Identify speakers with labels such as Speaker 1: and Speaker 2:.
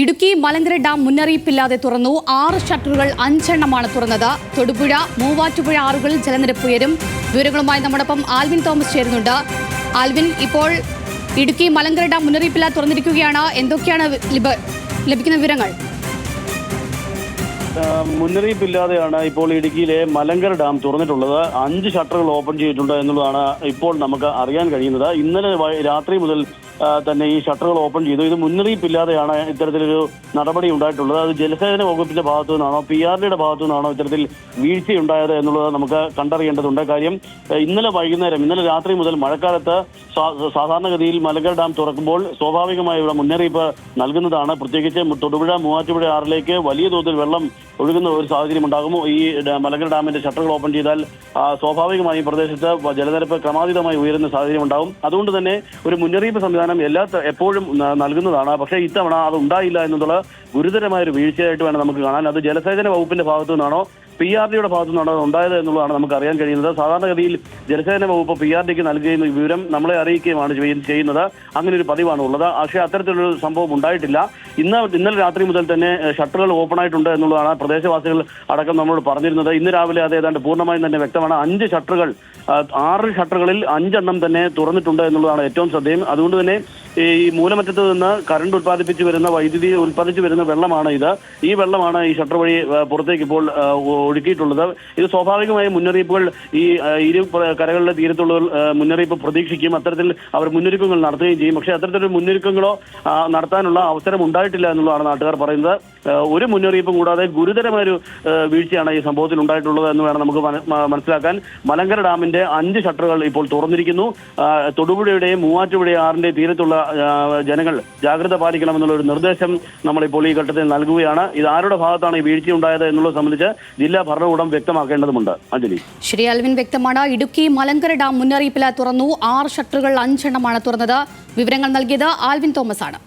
Speaker 1: Idukki Malankara dam മുന്നറിയിപ്പില്ലാതെ തുറന്നു. 6 ഷട്ടറുകൾ 5 എണ്ണമാണ് തുറന്നത്. തൊടുപുഴ, മൂവാറ്റുപുഴ ആറുകളിൽ ജലനിരപ്പ് ഉയരും. വിവരങ്ങളുമായി നമ്മോടൊപ്പം ആൽവിൻ തോമസ് ചേരുന്നുണ്ട്. ആൽവിൻ, ഇപ്പോൾ ഇടുക്കി മലങ്കര ഡാം മുന്നറിയിപ്പില്ലാതെ തുറന്നിരിക്കുകയാണ്. എന്തൊക്കെയാണ് ലഭിക്കുന്ന വിവരങ്ങൾ?
Speaker 2: മുന്നറിയിപ്പില്ലാതെയാണ് ഇപ്പോൾ ഇടുക്കിയിലെ മലങ്കര ഡാം തുറന്നിട്ടുള്ളത്. 5 ഷട്ടറുകൾ ഓപ്പൺ ചെയ്തിട്ടുണ്ട് എന്നുള്ളതാണ് ഇപ്പോൾ നമുക്ക് അറിയാൻ കഴിയുന്നത്. ഇന്നലെ രാത്രി മുതൽ തന്നെ ഈ ഷട്ടറുകൾ ഓപ്പൺ ചെയ്തു. ഇത് മുന്നറിയിപ്പില്ലാതെയാണ് ഇത്തരത്തിലൊരു നടപടി ഉണ്ടായിട്ടുള്ളത്. അത് ജലസേചന വകുപ്പിന്റെ ഭാഗത്തു നിന്നാണോ PRDയുടെ ഭാഗത്തു നിന്നാണോ ഇത്തരത്തിൽ വീഴ്ചയുണ്ടായത് എന്നുള്ളത് നമുക്ക് കണ്ടറിയേണ്ടതുണ്ട്. കാര്യം ഇന്നലെ രാത്രി മുതൽ മഴക്കാലത്ത് സാധാരണഗതിയിൽ മലങ്കര ഡാം തുറക്കുമ്പോൾ സ്വാഭാവികമായി ഇവിടെ മുന്നറിയിപ്പ് നൽകുന്നതാണ്. പ്രത്യേകിച്ച് തൊടുപുഴ, മൂവാറ്റുപുഴ ആറിലേക്ക് വലിയ തോതിൽ വെള്ളം ഒഴുകുന്ന ഒരു സാഹചര്യം ഉണ്ടാകുമോ. ഈ മലങ്കര ഡാമിന്റെ ഷട്ടറുകൾ ഓപ്പൺ ചെയ്താൽ സ്വാഭാവികമായും പ്രദേശത്ത് ജലനിരപ്പ് ക്രമാതീതമായി ഉയരുന്ന സാഹചര്യം ഉണ്ടാകും. അതുകൊണ്ട് തന്നെ ഒരു മുന്നറിയിപ്പ് സംവിധാനം എപ്പോഴും നൽകുന്നതാണ്. പക്ഷേ ഇത്തവണ അത് ഉണ്ടായില്ല എന്നുള്ള ഗുരുതരമായ ഒരു വീഴ്ചയായിട്ട് വേണം നമുക്ക് കാണാൻ. അത് ജലസേചന വകുപ്പിന്റെ ഭാഗത്തു നിന്നാണോ PRDയുടെ ഭാഗത്തു നിന്നാണ് ഉണ്ടായത് എന്നുള്ളതാണ് നമുക്ക് അറിയാൻ കഴിയുന്നത്. സാധാരണഗതിയിൽ ജലസേചന വകുപ്പ് PRDക്ക് നൽകുന്ന വിവരം നമ്മളെ അറിയിക്കുകയാണ് ചെയ്യുന്നത്. അങ്ങനെ ഒരു പതിവാണ് ഉള്ളത്. പക്ഷേ അത്തരത്തിലൊരു സംഭവം ഉണ്ടായിട്ടില്ല. ഇന്നലെ രാത്രി മുതൽ തന്നെ ഷട്ടറുകൾ ഓപ്പൺ ആയിട്ടുണ്ട് എന്നുള്ളതാണ് പ്രദേശവാസികൾ അടക്കം നമ്മളോട് പറഞ്ഞിരുന്നത്. ഇന്ന് രാവിലെ അത് ഏതാണ്ട് പൂർണ്ണമായും തന്നെ വ്യക്തമാണ്. 6 ഷട്ടറുകളിൽ 5 എണ്ണം തന്നെ തുറന്നിട്ടുണ്ട് എന്നുള്ളതാണ് ഏറ്റവും ശ്രദ്ധേയം. അതുകൊണ്ട് തന്നെ ഈ മൂലമറ്റത്ത് നിന്ന് കറണ്ട് വൈദ്യുതി ഉൽപ്പാദിച്ചു വരുന്ന വെള്ളമാണ് ഇത്. ഈ വെള്ളമാണ് ഈ ഷട്ടർ വഴി പുറത്തേക്ക് ഇപ്പോൾ ഒഴുക്കിയിട്ടുള്ളത്. ഇത് സ്വാഭാവികമായും മുന്നറിയിപ്പുകൾ ഈ ഇരു കരകളിലെ തീരത്തുള്ള മുന്നറിയിപ്പ് പ്രതീക്ഷിക്കും. അത്തരത്തിൽ അവർ മുന്നൊരുക്കങ്ങൾ നടത്തുകയും ചെയ്യും. പക്ഷേ അത്തരത്തിലൊരു മുന്നൊരുക്കങ്ങളോ നടത്താനുള്ള അവസരം ഉണ്ടായിട്ടില്ല എന്നുള്ളതാണ് നാട്ടുകാർ പറയുന്നത്. ഒരു മുന്നറിയിപ്പും കൂടാതെ ഗുരുതരമായൊരു വീഴ്ചയാണ് ഈ സംഭവത്തിൽ ഉണ്ടായിട്ടുള്ളത് എന്ന് വേണം നമുക്ക് മനസ്സിലാക്കാൻ. മലങ്കര ഡാമിന്റെ 5 ഷട്ടറുകൾ ഇപ്പോൾ തുറന്നിരിക്കുന്നു. തൊടുപുഴയുടെയും മൂവാറ്റുപുഴ ആറിന്റെയും തീരത്തുള്ള ജനങ്ങൾ ജാഗ്രത പാലിക്കണമെന്നുള്ള ഒരു നിർദ്ദേശം നമ്മളിപ്പോൾ ഈ ഘട്ടത്തിൽ നൽകുകയാണ്. ഇത് ആരുടെ ഭാഗത്താണ് ഈ വീഴ്ച ഉണ്ടായത് എന്നുള്ളത് സംബന്ധിച്ച് ജില്ലാ ഭരണകൂടം വ്യക്തമാക്കേണ്ടതുണ്ട്. അഞ്ജലി.
Speaker 1: ശരി, ആൽവിൻ, വ്യക്തമാണ്. ഇടുക്കി മലങ്കര ഡാം മുന്നറിയിപ്പില്ലാതെ തുറന്നു. 6 ഷട്ടറുകൾ 5 എണ്ണമാണ് തുറന്നത്. വിവരങ്ങൾ നൽകിയത് ആൽവിൻ തോമസ് ആണ്.